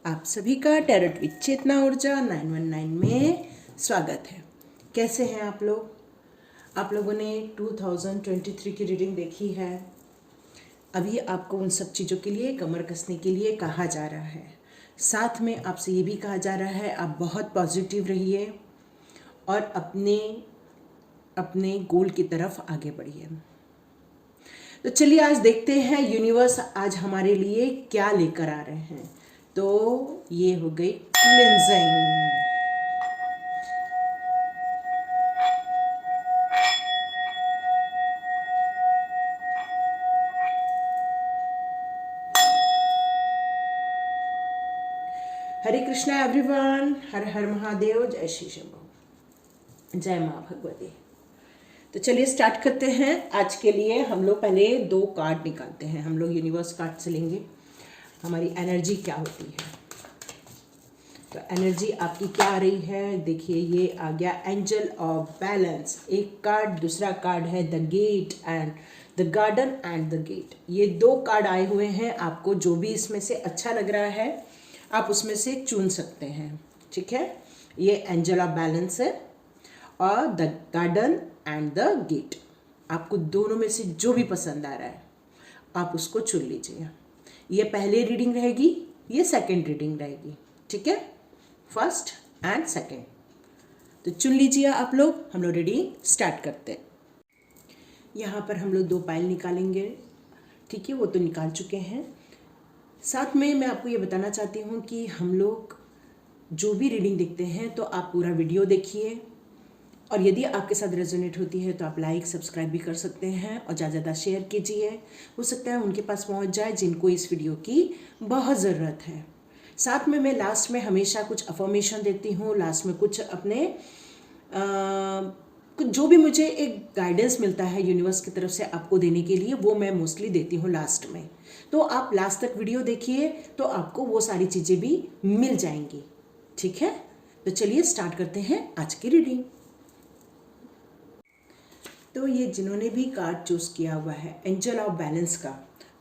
आप सभी का टैरोट विद चेतना ऊर्जा 919 में स्वागत है। कैसे हैं आप लोग? आप लोगों ने 2023 की रीडिंग देखी है। अभी आपको उन सब चीज़ों के लिए कमर कसने के लिए कहा जा रहा है। साथ में आपसे ये भी कहा जा रहा है आप बहुत पॉजिटिव रहिए और अपने गोल की तरफ आगे बढ़िए। तो चलिए आज देखते हैं यूनिवर्स आज हमारे लिए क्या लेकर आ रहे हैं। तो ये हो गई क्लिंजिंग। हरे कृष्णा एवरीवन, हर हर महादेव, जय श्री शंभू, जय माँ भगवती। तो चलिए स्टार्ट करते हैं। आज के लिए हम लोग पहले 2 कार्ड निकालते हैं। हम लोग यूनिवर्स कार्ड से लेंगे हमारी एनर्जी क्या होती है। तो एनर्जी आपकी क्या आ रही है, देखिए ये आ गया एंजल ऑफ बैलेंस एक कार्ड, दूसरा कार्ड है the gate and the garden and the gate. ये 2 कार्ड आए हुए हैं। आपको जो भी इसमें से अच्छा लग रहा है आप उसमें से चुन सकते हैं, ठीक है। ये एंजल ऑफ बैलेंस है और the garden and the gate. आपको दोनों में से जो भी पसंद आ रहा है आप उसको चुन लीजिए। ये पहले रीडिंग रहेगी, ये सेकंड रीडिंग रहेगी, ठीक है, फर्स्ट एंड सेकंड। तो चुन लीजिए आप लोग। हम लोग रीडिंग स्टार्ट करते हैं। यहाँ पर हम लोग 2 पाइल निकालेंगे, ठीक है, वो तो निकाल चुके हैं। साथ में मैं आपको ये बताना चाहती हूँ कि हम लोग जो भी रीडिंग देखते हैं तो आप पूरा वीडियो देखिए और यदि आपके साथ रेजोनेट होती है तो आप लाइक सब्सक्राइब भी कर सकते हैं और ज़्यादा ज़्यादा शेयर कीजिए। हो सकता है उनके पास पहुंच जाए जिनको इस वीडियो की बहुत ज़रूरत है। साथ में मैं लास्ट में हमेशा कुछ अफर्मेशन देती हूँ, लास्ट में कुछ अपने कुछ जो भी मुझे एक गाइडेंस मिलता है यूनिवर्स की तरफ से आपको देने के लिए, वो मैं मोस्टली देती हूँ लास्ट में। तो आप लास्ट तक वीडियो देखिए तो आपको वो सारी चीज़ें भी मिल जाएंगी, ठीक है। तो चलिए स्टार्ट करते हैं आज की रीडिंग। तो ये जिन्होंने भी कार्ड चूज़ किया हुआ है एंजल ऑफ बैलेंस का,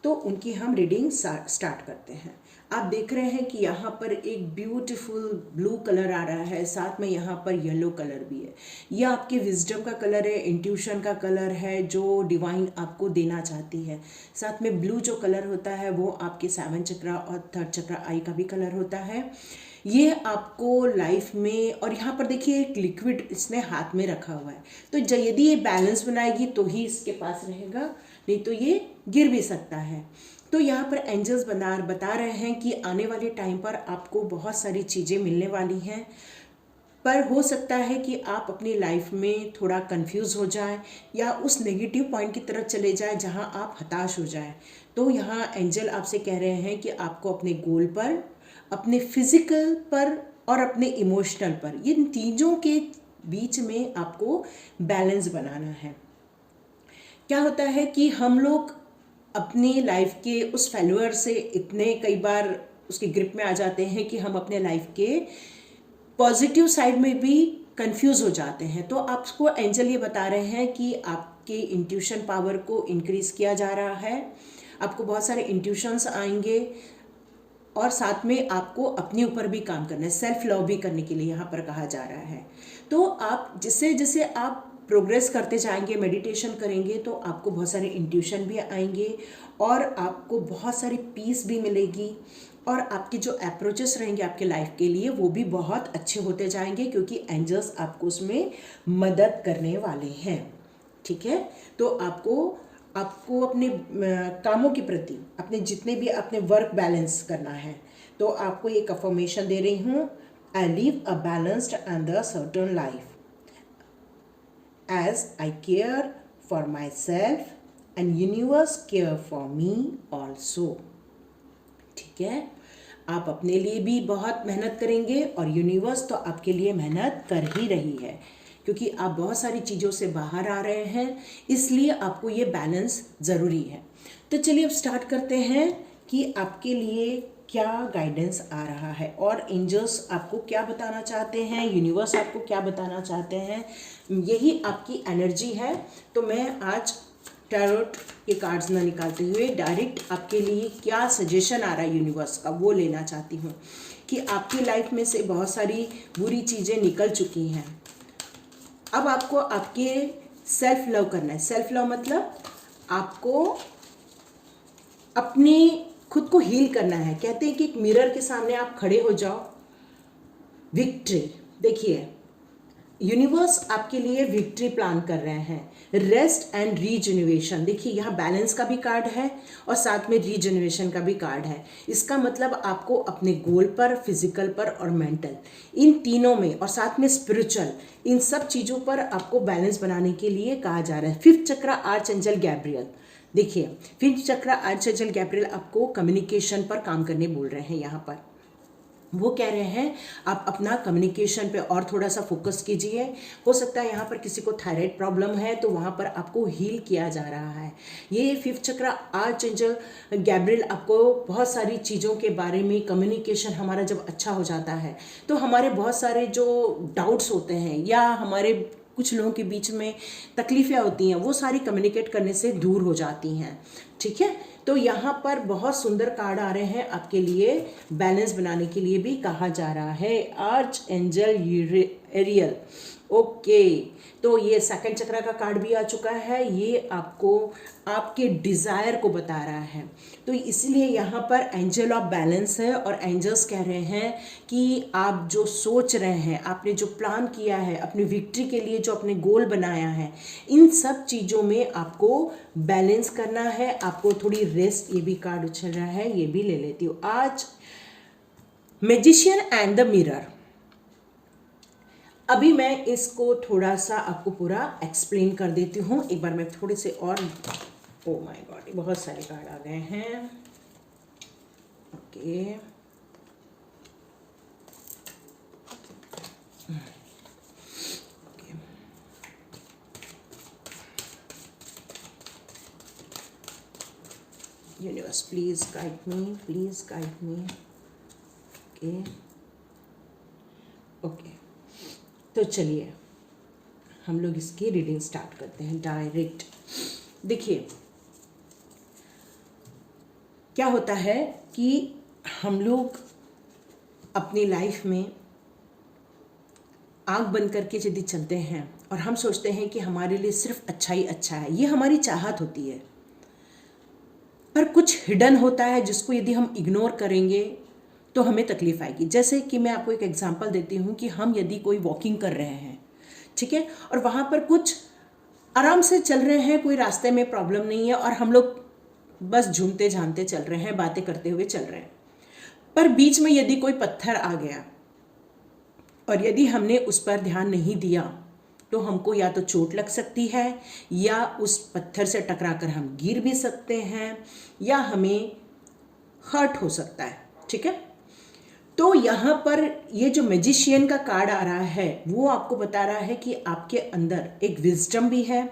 तो उनकी हम रीडिंग स्टार्ट करते हैं। आप देख रहे हैं कि यहाँ पर एक ब्यूटीफुल ब्लू कलर आ रहा है, साथ में यहाँ पर येलो कलर भी है। यह आपके विजडम का कलर है, इंट्यूशन का कलर है जो डिवाइन आपको देना चाहती है। साथ में ब्लू जो कलर होता है वो आपके 7 चक्रा और 3rd चक्रा आई का भी कलर होता है। ये आपको लाइफ में, और यहाँ पर देखिए एक लिक्विड इसने हाथ में रखा हुआ है, तो यदि ये बैलेंस बनाएगी तो ही इसके पास रहेगा, नहीं तो ये गिर भी सकता है। तो यहाँ पर एंजल्स बता रहे हैं कि आने वाले टाइम पर आपको बहुत सारी चीज़ें मिलने वाली हैं, पर हो सकता है कि आप अपनी लाइफ में थोड़ा कंफ्यूज हो जाए या उस नेगेटिव पॉइंट की तरफ चले जाए जहाँ आप हताश हो जाए। तो यहाँ एंजल आपसे कह रहे हैं कि आपको अपने गोल पर, अपने फिजिकल पर और अपने इमोशनल पर, इन तीनों के बीच में आपको बैलेंस बनाना है। क्या होता है कि हम लोग अपनी लाइफ के उस फेल्यूर से इतने कई बार उसकी ग्रिप में आ जाते हैं कि हम अपने लाइफ के पॉजिटिव साइड में भी कंफ्यूज हो जाते हैं। तो आपको एंजल ये बता रहे हैं कि आपके इंट्यूशन पावर को इंक्रीज किया जा रहा है, आपको बहुत सारे इंट्यूशंस आएंगे और साथ में आपको अपने ऊपर भी काम करना है, सेल्फ लव भी करने के लिए यहाँ पर कहा जा रहा है। तो आप जिससे जैसे आप प्रोग्रेस करते जाएंगे, मेडिटेशन करेंगे, तो आपको बहुत सारे इंट्यूशन भी आएंगे और आपको बहुत सारी पीस भी मिलेगी और आपके जो अप्रोचेस रहेंगे आपके लाइफ के लिए वो भी बहुत अच्छे होते जाएंगे, क्योंकि एंजल्स आपको उसमें मदद करने वाले हैं, ठीक है। तो आपको अपने कामों के प्रति, अपने जितने भी अपने वर्क बैलेंस करना है, तो आपको एक अफर्मेशन दे रही हूँ, I live a balanced and a certain life as I care for myself and universe care for me also, ठीक है। आप अपने लिए भी बहुत मेहनत करेंगे और यूनिवर्स तो आपके लिए मेहनत कर ही रही है, क्योंकि आप बहुत सारी चीज़ों से बाहर आ रहे हैं, इसलिए आपको ये बैलेंस ज़रूरी है। तो चलिए अब स्टार्ट करते हैं कि आपके लिए क्या गाइडेंस आ रहा है और एंजल्स आपको क्या बताना चाहते हैं, यूनिवर्स आपको क्या बताना चाहते हैं। यही आपकी एनर्जी है। तो मैं आज टैरोट के कार्ड्स ना निकालते हुए डायरेक्ट आपके लिए क्या सजेशन आ रहा है यूनिवर्स का वो लेना चाहती हूँ कि आपकी लाइफ में से बहुत सारी बुरी चीज़ें निकल चुकी हैं। अब आपको आपके सेल्फ लव करना है। सेल्फ लव मतलब आपको अपनी खुद को हील करना है। कहते हैं कि एक मिरर के सामने आप खड़े हो जाओ, विक्ट्री। देखिए यूनिवर्स आपके लिए विक्ट्री प्लान कर रहे हैं। रेस्ट एंड रीजनरेशन, देखिए यहाँ बैलेंस का भी कार्ड है और साथ में रीजनरेशन का भी कार्ड है। इसका मतलब आपको अपने गोल पर, फिजिकल पर और मेंटल, इन तीनों में और साथ में स्पिरिचुअल, इन सब चीज़ों पर आपको बैलेंस बनाने के लिए कहा जा रहा है। फिफ्थ चक्र आर्चएंजल गैब्रियल, देखिए फिफ्थ चक्र आर्चएंजल गैब्रियल आपको कम्युनिकेशन पर काम करने बोल रहे हैं। यहाँ पर वो कह रहे हैं आप अपना कम्युनिकेशन पे और थोड़ा सा फोकस कीजिए। हो सकता है यहाँ पर किसी को थायराइड प्रॉब्लम है तो वहाँ पर आपको हील किया जा रहा है। ये फिफ्थ चक्र आर्चएंजल गैब्रियल आपको बहुत सारी चीज़ों के बारे में, कम्युनिकेशन हमारा जब अच्छा हो जाता है तो हमारे बहुत सारे जो डाउट्स होते हैं या हमारे कुछ लोगों के बीच में तकलीफ़ें होती हैं वो सारी कम्युनिकेट करने से दूर हो जाती हैं। ठीक है, तो यहाँ पर बहुत सुंदर कार्ड आ रहे हैं आपके लिए। बैलेंस बनाने के लिए भी कहा जा रहा है आर्च एंजल एरियल। ओके, तो ये सेकंड चक्र का कार्ड भी आ चुका है। ये आपको आपके डिज़ायर को बता रहा है। तो इसलिए यहाँ पर एंजल ऑफ बैलेंस है और एंजल्स कह रहे हैं कि आप जो सोच रहे हैं, आपने जो प्लान किया है, अपनी विक्ट्री के लिए जो अपने गोल बनाया है, इन सब चीज़ों में आपको बैलेंस करना है। आपको थोड़ी रेस्ट, ये भी कार्ड उछल रहा है, ये भी ले लेती हूँ। आज मैजिशियन एंड द मिरर, अभी मैं इसको थोड़ा सा आपको पूरा एक्सप्लेन कर देती हूँ। एक बार मैं थोड़े से और, ओ माय गॉड बहुत सारे कार्ड आ गए हैं। Okay, universe please guide me, please guide me. Okay okay, तो चलिए हम लोग इसकी रीडिंग स्टार्ट करते हैं डायरेक्ट। देखिए क्या होता है कि हम लोग अपनी लाइफ में आँख बंद करके यदि चलते हैं और हम सोचते हैं कि हमारे लिए सिर्फ अच्छा ही अच्छा है, ये हमारी चाहत होती है, पर कुछ हिडन होता है जिसको यदि हम इग्नोर करेंगे तो हमें तकलीफ आएगी। जैसे कि मैं आपको एक एग्जांपल देती हूँ कि हम यदि कोई वॉकिंग कर रहे हैं, ठीक है, और वहाँ पर कुछ आराम से चल रहे हैं, कोई रास्ते में प्रॉब्लम नहीं है और हम लोग बस झूमते झामते चल रहे हैं, बातें करते हुए चल रहे हैं, पर बीच में यदि कोई पत्थर आ गया और यदि हमने उस पर ध्यान नहीं दिया तो हमको या तो चोट लग सकती है या उस पत्थर से टकराकर हम गिर भी सकते हैं या हमें हर्ट हो सकता है। ठीक है, तो यहाँ पर ये जो मैजिशियन का कार्ड आ रहा है वो आपको बता रहा है कि आपके अंदर एक विजडम भी है,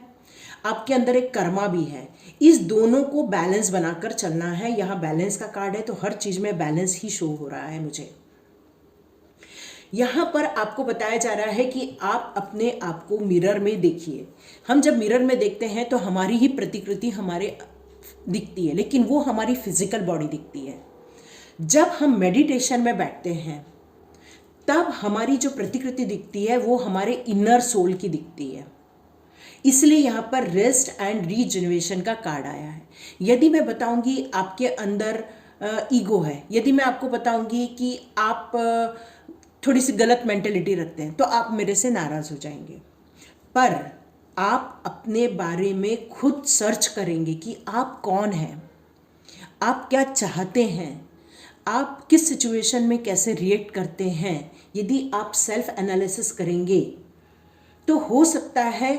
आपके अंदर एक कर्मा भी है। इस दोनों को बैलेंस बनाकर चलना है। यहाँ बैलेंस का कार्ड है तो हर चीज़ में बैलेंस ही शो हो रहा है मुझे। यहाँ पर आपको बताया जा रहा है कि आप अपने आप को मिरर में देखिए। हम जब मिरर में देखते हैं तो हमारी ही प्रतिकृति हमारे दिखती है, लेकिन वो हमारी फिजिकल बॉडी दिखती है। जब हम मेडिटेशन में बैठते हैं तब हमारी जो प्रतिकृति दिखती है वो हमारे इनर सोल की दिखती है। इसलिए यहाँ पर रेस्ट एंड रीजनरेशन का कार्ड आया है। यदि मैं बताऊंगी आपके अंदर ईगो है, यदि मैं आपको बताऊंगी कि आप थोड़ी सी गलत मेंटेलिटी रखते हैं तो आप मेरे से नाराज़ हो जाएंगे, पर आप अपने बारे में खुद सर्च करेंगे कि आप कौन हैं, आप क्या चाहते हैं, आप किस सिचुएशन में कैसे रिएक्ट करते हैं। यदि आप सेल्फ एनालिसिस करेंगे तो हो सकता है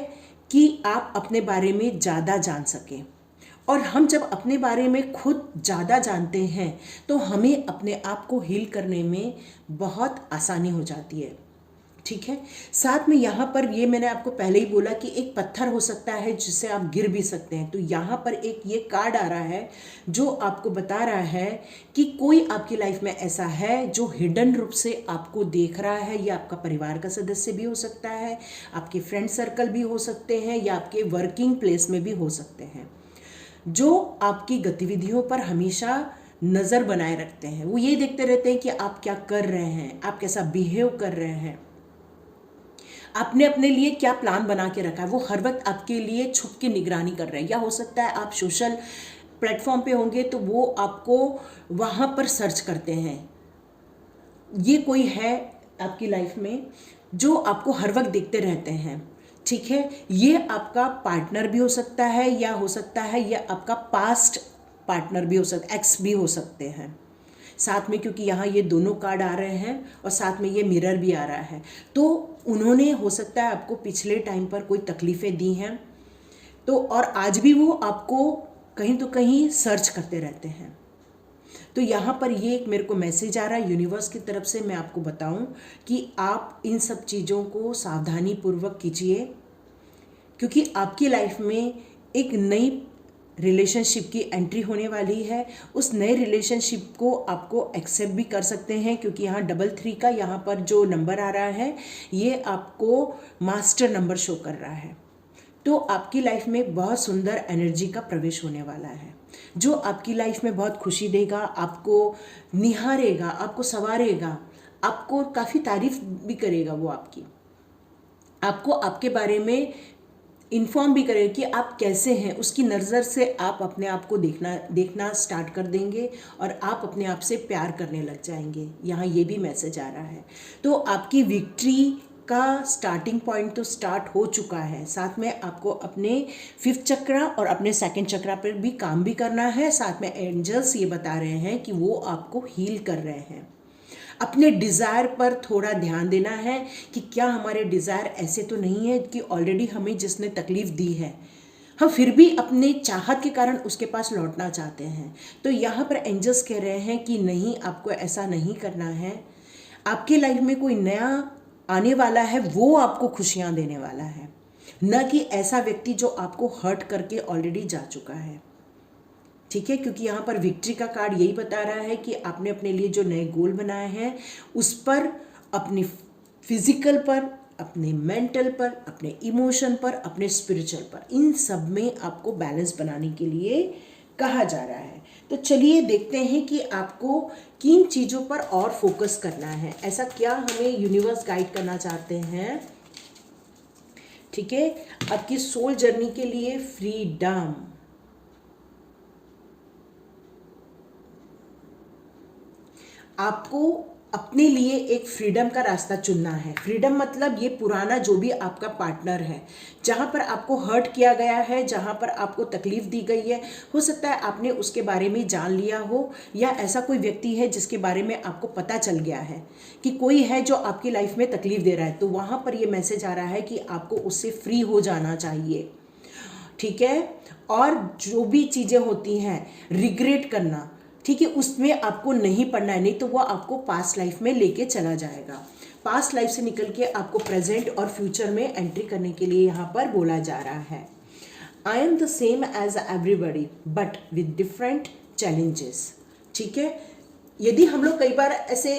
कि आप अपने बारे में ज़्यादा जान सकें। और हम जब अपने बारे में खुद ज़्यादा जानते हैं तो हमें अपने आप को हील करने में बहुत आसानी हो जाती है। ठीक है। साथ में यहाँ पर ये मैंने आपको पहले ही बोला कि एक पत्थर हो सकता है जिससे आप गिर भी सकते हैं। तो यहाँ पर एक ये कार्ड आ रहा है जो आपको बता रहा है कि कोई आपकी लाइफ में ऐसा है जो हिडन रूप से आपको देख रहा है। ये आपका परिवार का सदस्य भी हो सकता है, आपके फ्रेंड सर्कल भी हो सकते हैं, या आपके वर्किंग प्लेस में भी हो सकते हैं, जो आपकी गतिविधियों पर हमेशा नज़र बनाए रखते हैं। वो ये देखते रहते हैं कि आप क्या कर रहे हैं, आप कैसा बिहेव कर रहे हैं, आपने अपने लिए क्या प्लान बना के रखा है। वो हर वक्त आपके लिए छुप के निगरानी कर रहे हैं। या हो सकता है आप सोशल प्लेटफॉर्म पे होंगे तो वो आपको वहाँ पर सर्च करते हैं। ये कोई है आपकी लाइफ में जो आपको हर वक्त देखते रहते हैं, ठीक है। ये आपका पार्टनर भी हो सकता है, या हो सकता है ये आपका पास्ट पार्टनर भी हो सकता, एक्स भी हो सकते हैं साथ में, क्योंकि यहाँ ये दोनों कार्ड आ रहे हैं और साथ में ये मिरर भी आ रहा है। तो उन्होंने हो सकता है आपको पिछले टाइम पर कोई तकलीफ़ें दी हैं, तो और आज भी वो आपको कहीं तो कहीं सर्च करते रहते हैं। तो यहाँ पर ये एक मेरे को मैसेज आ रहा है यूनिवर्स की तरफ से। मैं आपको बताऊं कि आप इन सब चीज़ों को सावधानी पूर्वक कीजिए, क्योंकि आपकी लाइफ में एक नई रिलेशनशिप की एंट्री होने वाली है। उस नए रिलेशनशिप को आपको एक्सेप्ट भी कर सकते हैं, क्योंकि यहाँ 3 का यहाँ पर जो नंबर आ रहा है ये आपको मास्टर नंबर शो कर रहा है। तो आपकी लाइफ में बहुत सुंदर एनर्जी का प्रवेश होने वाला है, जो आपकी लाइफ में बहुत खुशी देगा, आपको निहारेगा, आपको संवारेगा, आपको काफ़ी तारीफ भी करेगा। वो आपको आपके बारे में इन्फॉर्म भी करेगा कि आप कैसे हैं। उसकी नज़र से आप अपने आप को देखना स्टार्ट कर देंगे और आप अपने आप से प्यार करने लग जाएंगे। यहाँ ये भी मैसेज आ रहा है। तो आपकी विक्ट्री का स्टार्टिंग पॉइंट तो स्टार्ट हो चुका है। साथ में आपको अपने 5th चक्रा और अपने 2nd चक्रा पर भी काम भी करना है। साथ में एंजल्स ये बता रहे हैं कि वो आपको हील कर रहे हैं। अपने डिज़ायर पर थोड़ा ध्यान देना है कि क्या हमारे डिज़ायर ऐसे तो नहीं है कि ऑलरेडी हमें जिसने तकलीफ़ दी है हम फिर भी अपने चाहत के कारण उसके पास लौटना चाहते हैं। तो यहाँ पर एंजल्स कह रहे हैं कि नहीं, आपको ऐसा नहीं करना है। आपके लाइफ में कोई नया आने वाला है, वो आपको खुशियाँ देने वाला है, न कि ऐसा व्यक्ति जो आपको हर्ट करके ऑलरेडी जा चुका है, ठीक है। क्योंकि यहाँ पर विक्ट्री का कार्ड यही बता रहा है कि आपने अपने लिए जो नए गोल बनाए हैं उस पर, अपनी फिजिकल पर, अपने मेंटल पर, अपने इमोशन पर, अपने स्पिरिचुअल पर, इन सब में आपको बैलेंस बनाने के लिए कहा जा रहा है। तो चलिए देखते हैं कि आपको किन चीज़ों पर और फोकस करना है, ऐसा क्या हमें यूनिवर्स गाइड करना चाहते हैं, ठीक है। आपकी सोल जर्नी के लिए फ्रीडम, आपको अपने लिए एक फ्रीडम का रास्ता चुनना है। फ्रीडम मतलब ये पुराना जो भी आपका पार्टनर है, जहाँ पर आपको हर्ट किया गया है, जहाँ पर आपको तकलीफ दी गई है, हो सकता है आपने उसके बारे में जान लिया हो, या ऐसा कोई व्यक्ति है जिसके बारे में आपको पता चल गया है कि कोई है जो आपकी लाइफ में तकलीफ दे रहा है। तो वहाँ पर ये मैसेज आ रहा है कि आपको उससे फ्री हो जाना चाहिए, ठीक है। और जो भी चीज़ें होती हैं रिग्रेट करना, ठीक है, उसमें आपको नहीं पड़ना है, नहीं तो वो आपको पास्ट लाइफ में लेके चला जाएगा। पास्ट लाइफ से निकल के आपको प्रेजेंट और फ्यूचर में एंट्री करने के लिए यहाँ पर बोला जा रहा है। I am the same age everybody but with different challenges, ठीक है। यदि हम लोग कई बार ऐसे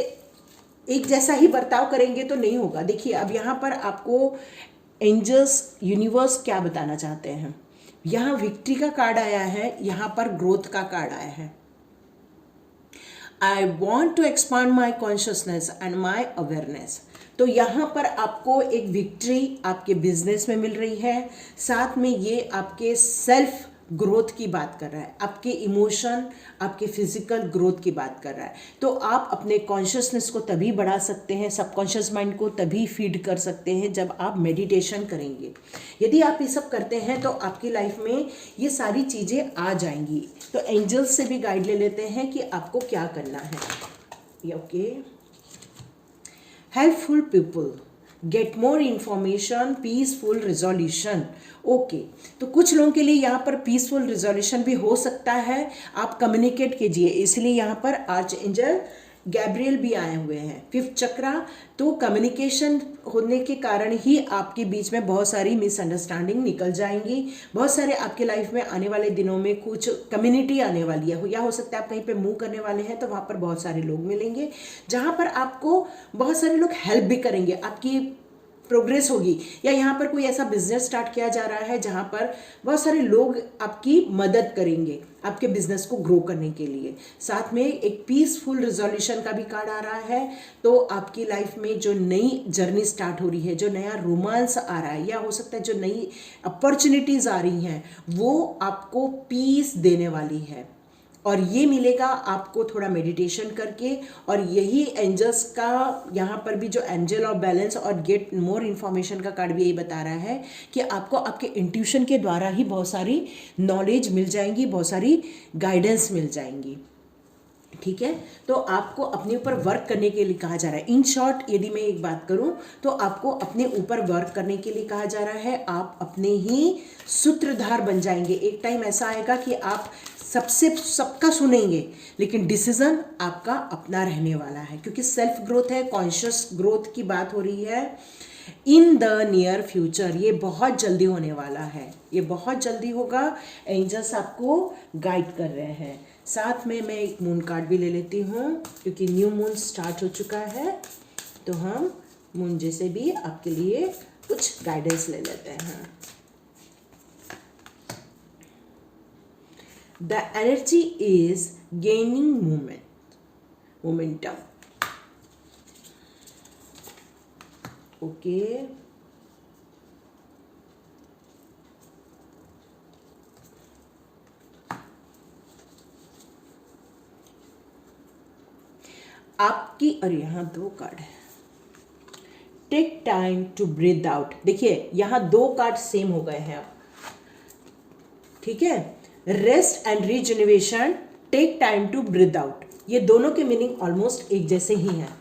एक जैसा ही बर्ताव करेंगे तो नहीं होगा। देखिए अब यहाँ पर आपको एंजल्स, यूनिवर्स क्या बताना चाहते हैं। यहाँ विक्ट्री का कार्ड आया है, यहाँ पर ग्रोथ का कार्ड आया है। I want to expand my consciousness and my awareness। तो यहाँ पर आपको एक विक्ट्री आपके बिजनेस में मिल रही है, साथ में ये आपके सेल्फ ग्रोथ की बात कर रहा है, आपके इमोशन, आपके फिजिकल ग्रोथ की बात कर रहा है। तो आप अपने कॉन्शियसनेस को तभी बढ़ा सकते हैं, सबकॉन्शियस माइंड को तभी फीड कर सकते हैं जब आप मेडिटेशन करेंगे। यदि आप ये सब करते हैं तो आपकी लाइफ में ये सारी चीज़ें आ जाएंगी। तो एंजल्स से भी गाइड ले लेते हैं कि आपको क्या करना है। Okay, helpful people, get more information, peaceful resolution. Okay, तो कुछ लोगों के लिए यहाँ पर पीसफुल रिजोल्यूशन भी हो सकता है। आप कम्युनिकेट कीजिए, इसलिए यहाँ पर आर्च एंजल गैब्रियल भी आए हुए हैं, 5th चक्रा। तो कम्युनिकेशन होने के कारण ही आपके बीच में बहुत सारी मिसअंडरस्टैंडिंग निकल जाएंगी। बहुत सारे आपके लाइफ में आने वाले दिनों में कुछ कम्युनिटी आने वाली है, या हो सकता है आप कहीं पे मूव करने वाले हैं तो वहाँ पर बहुत सारे लोग मिलेंगे जहाँ पर आपको बहुत सारे लोग हेल्प भी करेंगे, आपकी प्रोग्रेस होगी। या यहाँ पर कोई ऐसा बिजनेस स्टार्ट किया जा रहा है जहाँ पर बहुत सारे लोग आपकी मदद करेंगे आपके बिजनेस को ग्रो करने के लिए। साथ में एक पीसफुल रिजोल्यूशन का भी कार्ड आ रहा है। तो आपकी लाइफ में जो नई जर्नी स्टार्ट हो रही है, जो नया रोमांस आ रहा है, या हो सकता है जो नई अपॉर्चुनिटीज आ रही हैं, वो आपको पीस देने वाली है। और ये मिलेगा आपको थोड़ा मेडिटेशन करके। और यही एंजल्स का यहाँ पर भी जो एंजल ऑफ बैलेंस और गेट मोर इन्फॉर्मेशन का कार्ड भी यही बता रहा है कि आपको आपके इंट्यूशन के द्वारा ही बहुत सारी नॉलेज मिल जाएंगी, बहुत सारी गाइडेंस मिल जाएंगी। ठीक है, तो आपको अपने ऊपर वर्क करने के लिए कहा जा रहा है। इन शॉर्ट यदि मैं एक बात करूं तो आपको अपने ऊपर वर्क करने के लिए कहा जा रहा है। आप अपने ही सूत्रधार बन जाएंगे। एक टाइम ऐसा आएगा कि आप सबका सुनेंगे, लेकिन डिसीजन आपका अपना रहने वाला है, क्योंकि सेल्फ ग्रोथ है, कॉन्शियस ग्रोथ की बात हो रही है। इन द नियर फ्यूचर, ये बहुत जल्दी होने वाला है, ये बहुत जल्दी होगा। एंजल्स आपको गाइड कर रहे हैं। साथ में मैं एक मून कार्ड भी ले लेती हूँ, क्योंकि न्यू मून स्टार्ट हो चुका है, तो हम मून जैसे भी आपके लिए कुछ गाइडेंस ले लेते हैं। The energy is gaining momentum. Okay. आपकी, और यहाँ 2 कार्ड है। Take time to breathe out. देखिए यहाँ 2 कार्ड सेम हो गए हैं अब, ठीक है। Rest and regeneration, take time to breathe out, ये दोनों के मीनिंग ऑलमोस्ट एक जैसे ही हैं।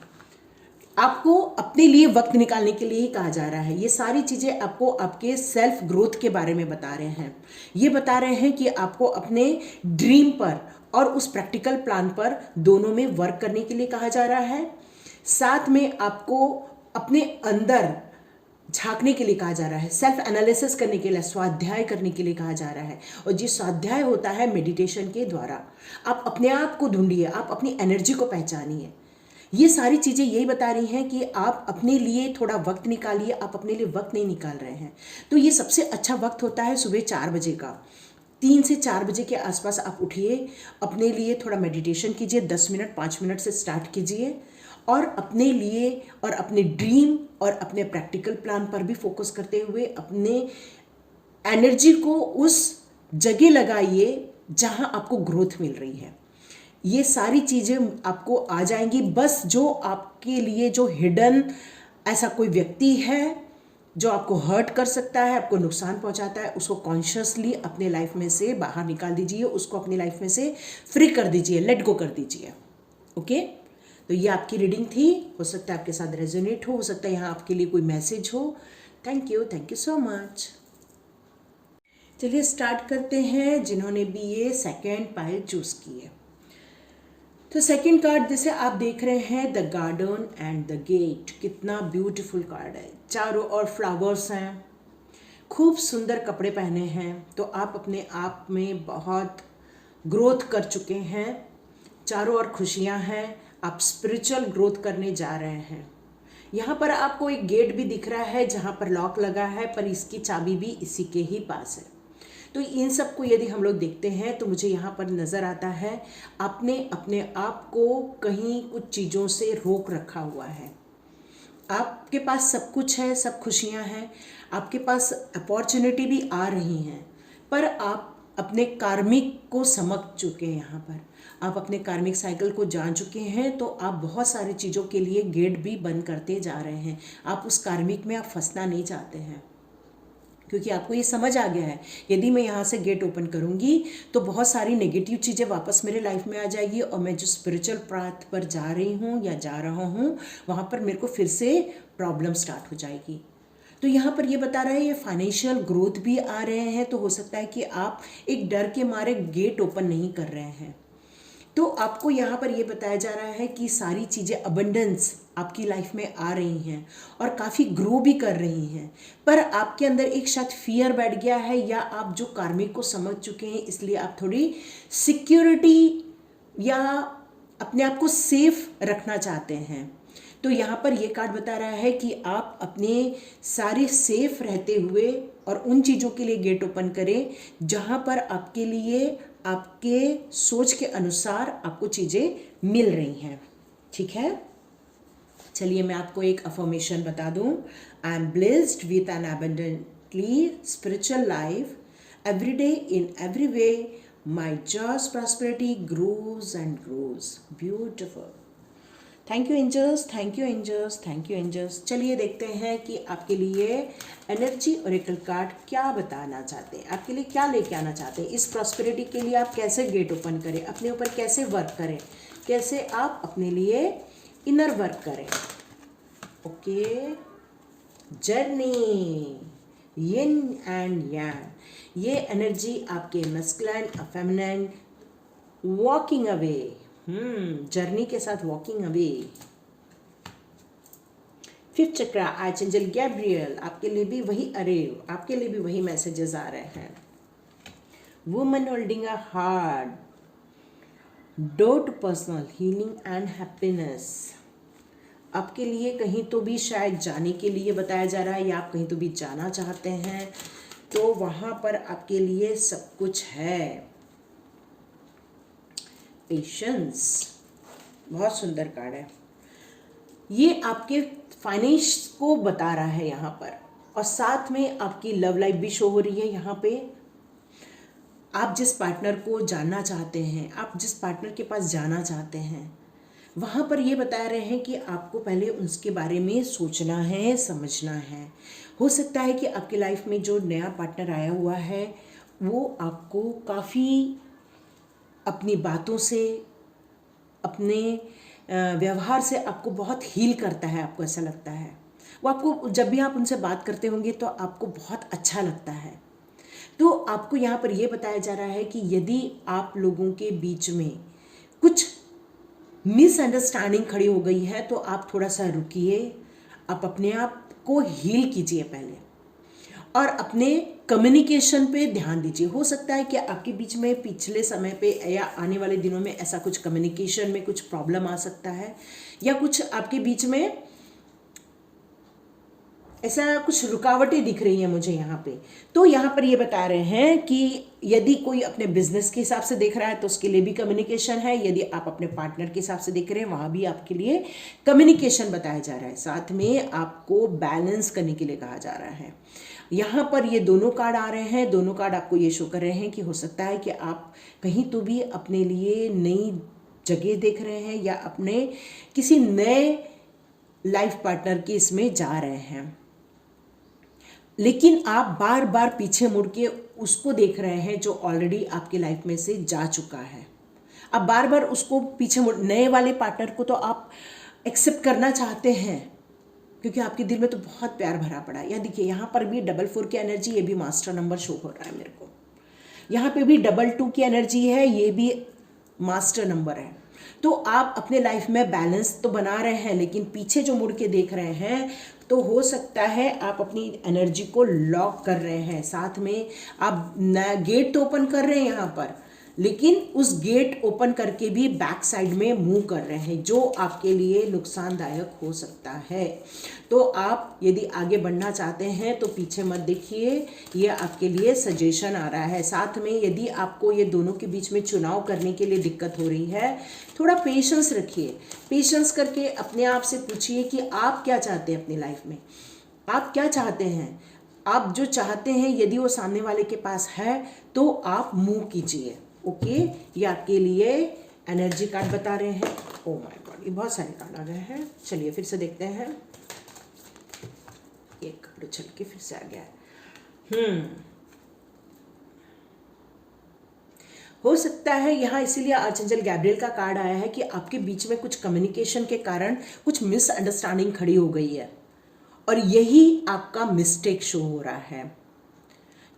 आपको अपने लिए वक्त निकालने के लिए ही कहा जा रहा है। ये सारी चीज़ें आपको आपके सेल्फ ग्रोथ के बारे में बता रहे हैं। ये बता रहे हैं कि आपको अपने ड्रीम पर और उस प्रैक्टिकल प्लान पर दोनों में वर्क करने के लिए कहा जा रहा है। साथ में आपको अपने अंदर झांकने के लिए कहा जा रहा है, सेल्फ एनालिसिस करने के लिए, स्वाध्याय करने के लिए कहा जा रहा है। और ये स्वाध्याय होता है मेडिटेशन के द्वारा। आप अपने आप को ढूंढिए, आप अपनी एनर्जी को पहचानिए। ये सारी चीज़ें यही बता रही हैं कि आप अपने लिए थोड़ा वक्त निकालिए। आप अपने लिए वक्त नहीं निकाल रहे हैं, तो ये सबसे अच्छा वक्त होता है सुबह 4 बजे का। 3 से 4 बजे के आसपास आप उठिए, अपने लिए थोड़ा मेडिटेशन कीजिए, 10 मिनट 5 मिनट से स्टार्ट कीजिए, और अपने लिए और अपने ड्रीम और अपने प्रैक्टिकल प्लान पर भी फोकस करते हुए अपने एनर्जी को उस जगह लगाइए जहां आपको ग्रोथ मिल रही है। ये सारी चीज़ें आपको आ जाएंगी। बस जो आपके लिए जो हिडन ऐसा कोई व्यक्ति है जो आपको हर्ट कर सकता है, आपको नुकसान पहुंचाता है, उसको कॉन्शियसली अपने लाइफ में से बाहर निकाल दीजिए, उसको अपनी लाइफ में से फ्री कर दीजिए, लेट गो कर दीजिए। ओके, तो ये आपकी रीडिंग थी। हो सकता है आपके साथ रेजोनेट हो सकता है यहाँ आपके लिए कोई मैसेज हो। Thank you so much. चलिए स्टार्ट करते हैं जिन्होंने भी ये सेकेंड पाइल चूज की है। तो सेकेंड कार्ड जैसे आप देख रहे हैं, the garden and the gate, कितना ब्यूटीफुल कार्ड है। चारों ओर फ्लावर्स हैं, खूब सुंदर कपड़े पहने हैं, तो आप अपने आप में बहुत ग्रोथ कर चुके हैं। चारों ओर खुशियां हैं, आप स्पिरिचुअल ग्रोथ करने जा रहे हैं। यहाँ पर आपको एक गेट भी दिख रहा है जहाँ पर लॉक लगा है, पर इसकी चाबी भी इसी के ही पास है। तो इन सब को यदि हम लोग देखते हैं तो मुझे यहाँ पर नज़र आता है आपने अपने आप को कहीं कुछ चीज़ों से रोक रखा हुआ है। आपके पास सब कुछ है, सब खुशियाँ हैं, आपके पास अपॉर्चुनिटी भी आ रही हैं, पर आप अपने कार्मिक को समझ चुके हैं। यहाँ पर आप अपने कार्मिक साइकिल को जान चुके हैं, तो आप बहुत सारी चीज़ों के लिए गेट भी बंद करते जा रहे हैं। आप उस कार्मिक में आप फंसना नहीं चाहते हैं, क्योंकि आपको ये समझ आ गया है यदि मैं यहाँ से गेट ओपन करूँगी तो बहुत सारी नेगेटिव चीज़ें वापस मेरे लाइफ में आ जाएगी, और मैं जो स्पिरिचुअल पाथ पर जा रही हूँ या जा रहा हूँ वहाँ पर मेरे को फिर से प्रॉब्लम स्टार्ट हो जाएगी। तो यहाँ पर ये बता रहा है ये फाइनेंशियल ग्रोथ भी आ रहे हैं, तो हो सकता है कि आप एक डर के मारे गेट ओपन नहीं कर रहे हैं। तो आपको यहाँ पर ये बताया जा रहा है कि सारी चीज़ें अबंडेंस आपकी लाइफ में आ रही हैं और काफ़ी ग्रो भी कर रही हैं, पर आपके अंदर एक शायद फियर बैठ गया है, या आप जो कार्मिक को समझ चुके हैं इसलिए आप थोड़ी सिक्योरिटी या अपने आप को सेफ रखना चाहते हैं। तो यहाँ पर ये कार्ड बता रहा है कि आप अपने सारे सेफ रहते हुए और उन चीज़ों के लिए गेट ओपन करें जहाँ पर आपके लिए आपके सोच के अनुसार आपको चीज़ें मिल रही हैं। ठीक है, चलिए मैं आपको एक अफर्मेशन बता दूं। I am blessed with an abundantly spiritual life every day in every way my joys prosperity grows and grows. Beautiful. Thank you angels, thank you angels, thank you angels. चलिए देखते हैं कि आपके लिए एनर्जी ओरेकल कार्ड क्या बताना चाहते हैं, आपके लिए क्या लेके आना चाहते हैं। इस प्रॉस्पेरिटी के लिए आप कैसे गेट ओपन करें, अपने ऊपर कैसे वर्क करें, कैसे आप अपने लिए इनर वर्क करें। Okay, journey, yin and yang, ये एनर्जी आपके मस्कुलाइन और फेमिनाइन वॉकिंग अवे, जर्नी के साथ वॉकिंग अवे। फिफ्थ चक्रा, आर्चएंजल गैब्रियल, आपके लिए भी वही अरेव, आपके लिए भी वही मैसेजेस आ रहे हैं। Woman holding a heart, door to personal healing and happiness. आपके लिए कहीं तो भी शायद जाने के लिए बताया जा रहा है, या आप कहीं तो भी जाना चाहते हैं, तो वहाँ पर आपके लिए सब कुछ है। पेशेंस, बहुत सुंदर कार्ड है। ये आपके फाइनेंस को बता रहा है यहाँ पर, और साथ में आपकी लव लाइफ भी शो हो रही है। यहाँ पे आप जिस पार्टनर को जानना चाहते हैं, आप जिस पार्टनर के पास जाना चाहते हैं, वहाँ पर ये बता रहे हैं कि आपको पहले उसके बारे में सोचना है, समझना है। हो सकता है कि आपकी लाइफ में जो नया पार्टनर आया हुआ है वो आपको काफ़ी अपनी बातों से, अपने व्यवहार से आपको बहुत हील करता है। आपको ऐसा लगता है वो आपको, जब भी आप उनसे बात करते होंगे तो आपको बहुत अच्छा लगता है। तो आपको यहाँ पर ये बताया जा रहा है कि यदि आप लोगों के बीच में कुछ मिसअंडरस्टैंडिंग खड़ी हो गई है तो आप थोड़ा सा रुकिए, आप अपने आप को हील कीजिए पहले, और अपने कम्युनिकेशन पे ध्यान दीजिए। हो सकता है कि आपके बीच में पिछले समय पे या आने वाले दिनों में ऐसा कुछ कम्युनिकेशन में कुछ प्रॉब्लम आ सकता है, या कुछ आपके बीच में ऐसा कुछ रुकावटें दिख रही हैं मुझे यहाँ पे। तो यहाँ पर ये बता रहे हैं कि यदि कोई अपने बिजनेस के हिसाब से देख रहा है तो उसके लिए भी कम्युनिकेशन है, यदि आप अपने पार्टनर के हिसाब से देख रहे हैं वहाँ भी आपके लिए कम्युनिकेशन बताया जा रहा है। साथ में आपको बैलेंस करने के लिए कहा जा रहा है। यहाँ पर ये दोनों कार्ड आ रहे हैं, दोनों कार्ड आपको ये शो कर रहे हैं कि हो सकता है कि आप कहीं तो भी अपने लिए नई जगह देख रहे हैं, या अपने किसी नए लाइफ पार्टनर के इसमें जा रहे हैं, लेकिन आप बार बार पीछे मुड़ के उसको देख रहे हैं जो ऑलरेडी आपकी लाइफ में से जा चुका है। अब बार बार उसको पीछे मुड़, नए वाले पार्टनर को तो आप एक्सेप्ट करना चाहते हैं क्योंकि आपके दिल में तो बहुत प्यार भरा पड़ा है। या देखिए यहाँ पर भी 4 की एनर्जी, ये भी मास्टर नंबर शो हो रहा है मेरे को। यहाँ पे भी 2 की एनर्जी है, ये भी मास्टर नंबर है। तो आप अपने लाइफ में बैलेंस तो बना रहे हैं, लेकिन पीछे जो मुड़ के देख रहे हैं तो हो सकता है आप अपनी एनर्जी को लॉक कर रहे हैं। साथ में आप नया गेट तो ओपन कर रहे हैं यहाँ पर, लेकिन उस गेट ओपन करके भी बैक साइड में मूव कर रहे हैं, जो आपके लिए नुकसानदायक हो सकता है। तो आप यदि आगे बढ़ना चाहते हैं तो पीछे मत देखिए, ये आपके लिए सजेशन आ रहा है। साथ में यदि आपको ये दोनों के बीच में चुनाव करने के लिए दिक्कत हो रही है, थोड़ा पेशेंस रखिए। पेशेंस करके अपने आप से पूछिए कि आप क्या चाहते हैं अपनी लाइफ में, आप क्या चाहते हैं। आप जो चाहते हैं यदि वो सामने वाले के पास है तो आप मूव कीजिए। ओके, ये आपके लिए एनर्जी कार्ड बता रहे हैं। ओ माय गॉड, ये बहुत सारे कार्ड आ गए हैं। चलिए फिर से देखते हैं। एक कार्ड उछल के फिर से आ गया है। हो सकता है यहाँ इसीलिए आर्चएंजल गैब्रियल का कार्ड आया है कि आपके बीच में कुछ कम्युनिकेशन के कारण कुछ मिसअंडरस्टैंडिंग खड़ी हो गई है, और यही आपका मिस्टेक शो हो रहा है।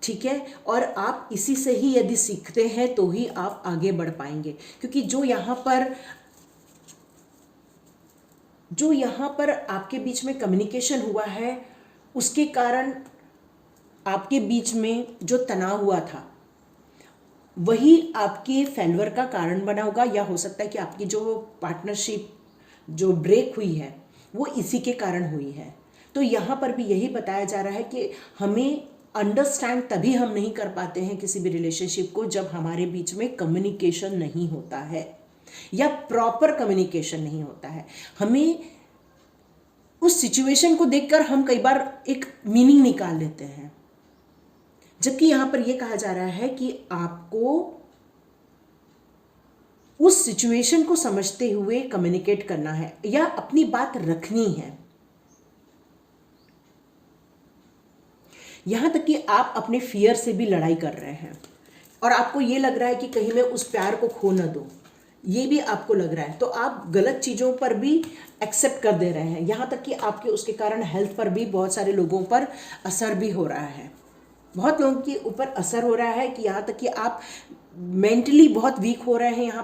ठीक है। और आप इसी से ही यदि सीखते हैं तो ही आप आगे बढ़ पाएंगे, क्योंकि जो यहाँ पर आपके बीच में कम्युनिकेशन हुआ है उसके कारण आपके बीच में जो तनाव हुआ था वही आपके फेल्यूर का कारण बना होगा, या हो सकता है कि आपकी जो पार्टनरशिप जो ब्रेक हुई है वो इसी के कारण हुई है। तो यहाँ पर भी यही बताया जा रहा है कि हमें अंडरस्टैंड तभी हम नहीं कर पाते हैं किसी भी रिलेशनशिप को जब हमारे बीच में कम्युनिकेशन नहीं होता है या प्रॉपर कम्युनिकेशन नहीं होता है। हमें उस सिचुएशन को देखकर हम कई बार एक मीनिंग निकाल लेते हैं, जबकि यहां पर यह कहा जा रहा है कि आपको उस सिचुएशन को समझते हुए कम्युनिकेट करना है या अपनी बात रखनी है। यहां तक कि आप अपने फियर से भी लड़ाई कर रहे हैं और आपको यह लग रहा है कि कहीं मैं उस प्यार को खो न दूं, ये भी आपको लग रहा है, तो आप गलत चीज़ों पर भी एक्सेप्ट कर दे रहे हैं। यहाँ तक कि आपके उसके कारण हेल्थ पर भी बहुत सारे लोगों पर असर भी हो रहा है। बहुत लोगों के ऊपर असर हो रहा है कि यहाँ तक कि आप मेंटली बहुत वीक हो रहे हैं। यहाँ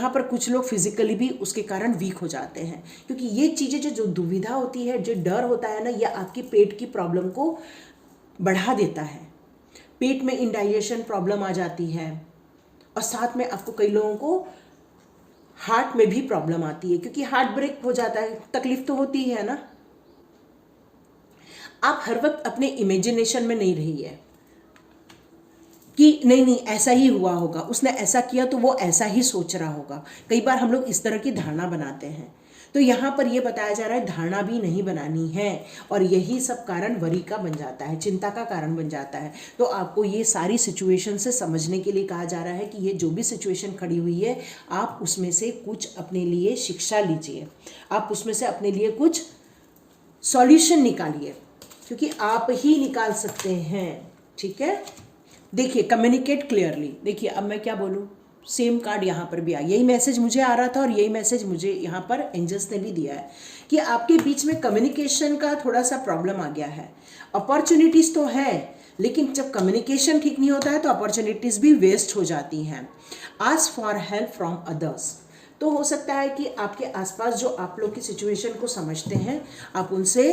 पर कुछ लोग फिजिकली भी उसके कारण वीक हो जाते हैं, क्योंकि ये चीज़ें जो दुविधा होती है, जो डर होता है ना, यह आपकी पेट की प्रॉब्लम को बढ़ा देता है। पेट में इंडाइजेशन प्रॉब्लम आ जाती है और साथ में आपको कई लोगों को हार्ट में भी प्रॉब्लम आती है, क्योंकि हार्ट ब्रेक हो जाता है, तकलीफ तो होती है ना। आप हर वक्त अपने इमेजिनेशन में नहीं रहिए कि नहीं ऐसा ही हुआ होगा, उसने ऐसा किया तो वो ऐसा ही सोच रहा होगा। कई बार हम लोग इस तरह की धारणा बनाते हैं, तो यहाँ पर यह बताया जा रहा है धारणा भी नहीं बनानी है, और यही सब कारण वरी का बन जाता है, चिंता का कारण बन जाता है। तो आपको ये सारी सिचुएशन से समझने के लिए कहा जा रहा है कि ये जो भी सिचुएशन खड़ी हुई है आप उसमें से कुछ अपने लिए शिक्षा लीजिए, आप उसमें से अपने लिए कुछ सॉल्यूशन निकालिए, क्योंकि आप ही निकाल सकते हैं। ठीक है, देखिए कम्युनिकेट क्लियरली। देखिए अब मैं क्या बोलूँ, सेम कार्ड यहाँ पर भी आया, यही मैसेज मुझे आ रहा था और यही मैसेज मुझे यहाँ पर एंजल्स ने भी दिया है कि आपके बीच में कम्युनिकेशन का थोड़ा सा प्रॉब्लम आ गया है। अपॉर्चुनिटीज़ तो है, लेकिन जब कम्युनिकेशन ठीक नहीं होता है तो अपॉर्चुनिटीज़ भी वेस्ट हो जाती हैं। Ask for help from others, तो हो सकता है कि आपके आसपास जो आप लोग की सिचुएशन को समझते हैं आप उनसे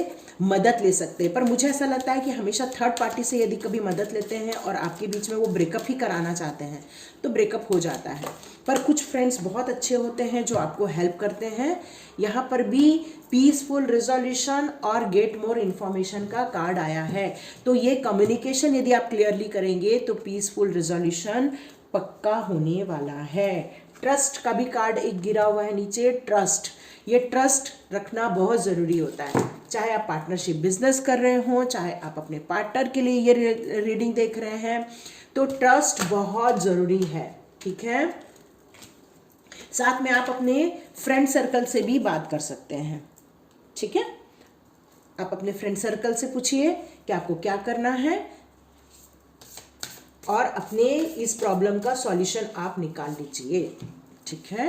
मदद ले सकते हैं, पर मुझे ऐसा लगता है कि हमेशा थर्ड पार्टी से यदि कभी मदद लेते हैं और आपके बीच में वो ब्रेकअप ही कराना चाहते हैं तो ब्रेकअप हो जाता है। पर कुछ फ्रेंड्स बहुत अच्छे होते हैं जो आपको हेल्प करते हैं। यहाँ पर भी पीसफुल रिजोल्यूशन और गेट मोर इन्फॉर्मेशन का कार्ड आया है, तो ये कम्युनिकेशन यदि आप क्लियरली करेंगे तो पीसफुल रिजोल्यूशन पक्का होने वाला है। ट्रस्ट का भी कार्ड एक गिरा हुआ है नीचे, ट्रस्ट, ये ट्रस्ट रखना बहुत ज़रूरी होता है। चाहे आप पार्टनरशिप बिजनेस कर रहे हो, चाहे आप अपने पार्टनर के लिए ये रीडिंग देख रहे हैं, तो ट्रस्ट बहुत ज़रूरी है। ठीक है, साथ में आप अपने फ्रेंड सर्कल से भी बात कर सकते हैं। ठीक है, आप अपने फ्रेंड सर्कल से पूछिए कि आपको क्या करना है और अपने इस प्रॉब्लम का सॉल्यूशन आप निकाल लीजिए। ठीक है,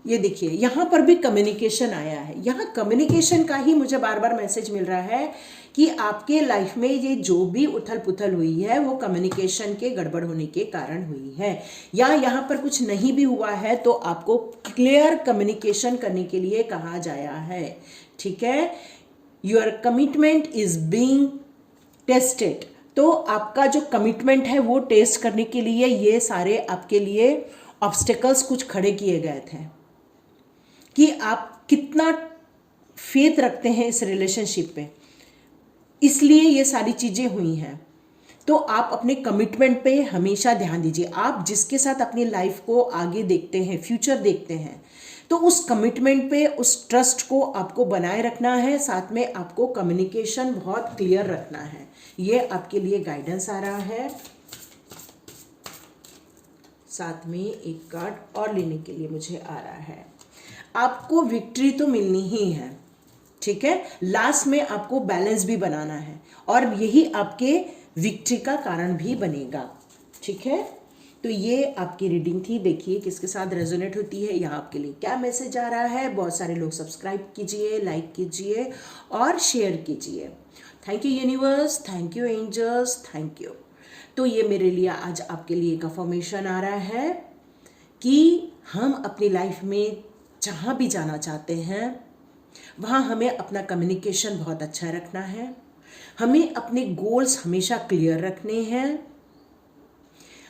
ये देखिए यहाँ पर भी कम्युनिकेशन आया है। यहाँ कम्युनिकेशन का ही मुझे बार बार मैसेज मिल रहा है कि आपके लाइफ में ये जो भी उथल पुथल हुई है वो कम्युनिकेशन के गड़बड़ होने के कारण हुई है, या यहाँ पर कुछ नहीं भी हुआ है तो आपको क्लियर कम्युनिकेशन करने के लिए कहा जाया है। ठीक है, your commitment is being tested, तो आपका जो कमिटमेंट है वो टेस्ट करने के लिए ये सारे आपके लिए ऑब्स्टेकल्स कुछ खड़े किए गए थे कि आप कितना फेथ रखते हैं इस रिलेशनशिप पे, इसलिए ये सारी चीज़ें हुई हैं। तो आप अपने कमिटमेंट पे हमेशा ध्यान दीजिए। आप जिसके साथ अपनी लाइफ को आगे देखते हैं, फ्यूचर देखते हैं, तो उस कमिटमेंट पे, उस ट्रस्ट को आपको बनाए रखना है। साथ में आपको कम्युनिकेशन बहुत क्लियर रखना है। ये आपके लिए गाइडेंस आ रहा है। साथ में एक कार्ड और लेने के लिए मुझे आ रहा है। आपको विक्ट्री तो मिलनी ही है। ठीक है, लास्ट में आपको बैलेंस भी बनाना है और यही आपके विक्ट्री का कारण भी बनेगा। ठीक है, तो ये आपकी रीडिंग थी। देखिए किसके साथ रेजोनेट होती है, यहाँ आपके लिए क्या मैसेज आ रहा है। बहुत सारे लोग सब्सक्राइब कीजिए, लाइक कीजिए और शेयर कीजिए। Thank you universe, thank you angels, thank you. तो ये मेरे लिए आज आपके लिए एक अफर्मेशन आ रहा है कि हम अपनी लाइफ में जहाँ भी जाना चाहते हैं वहाँ हमें अपना कम्युनिकेशन बहुत अच्छा रखना है, हमें अपने गोल्स हमेशा क्लियर रखने हैं।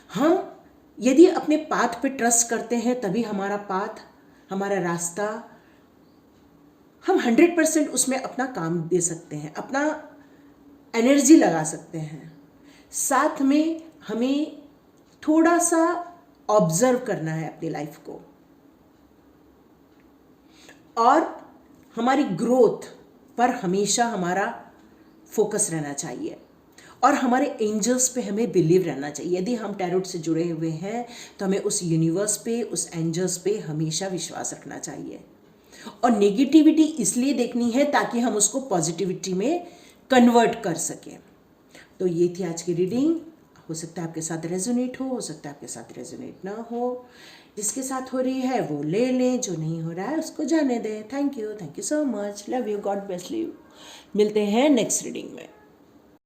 हम यदि अपने पाथ पे ट्रस्ट करते हैं तभी हमारा पाथ, हमारा रास्ता, हम 100% उसमें अपना काम दे सकते हैं, अपना एनर्जी लगा सकते हैं। साथ में हमें थोड़ा सा ऑब्जर्व करना है अपनी लाइफ को और हमारी ग्रोथ पर हमेशा हमारा फोकस रहना चाहिए और हमारे एंजल्स पे हमें बिलीव रहना चाहिए। यदि हम टैरोट से जुड़े हुए हैं तो हमें उस यूनिवर्स पे, उस एंजल्स पे हमेशा विश्वास रखना चाहिए और नेगेटिविटी इसलिए देखनी है ताकि हम उसको पॉजिटिविटी में कन्वर्ट कर सकें। तो ये थी आज की रीडिंग। हो सकता है आपके साथ रेजोनेट हो सकता है आपके साथ रेजोनेट ना हो। जिसके साथ हो रही है वो ले लें, जो नहीं हो रहा है उसको जाने दें। Thank you so much, love you, God bless you. मिलते हैं नेक्स्ट रीडिंग में।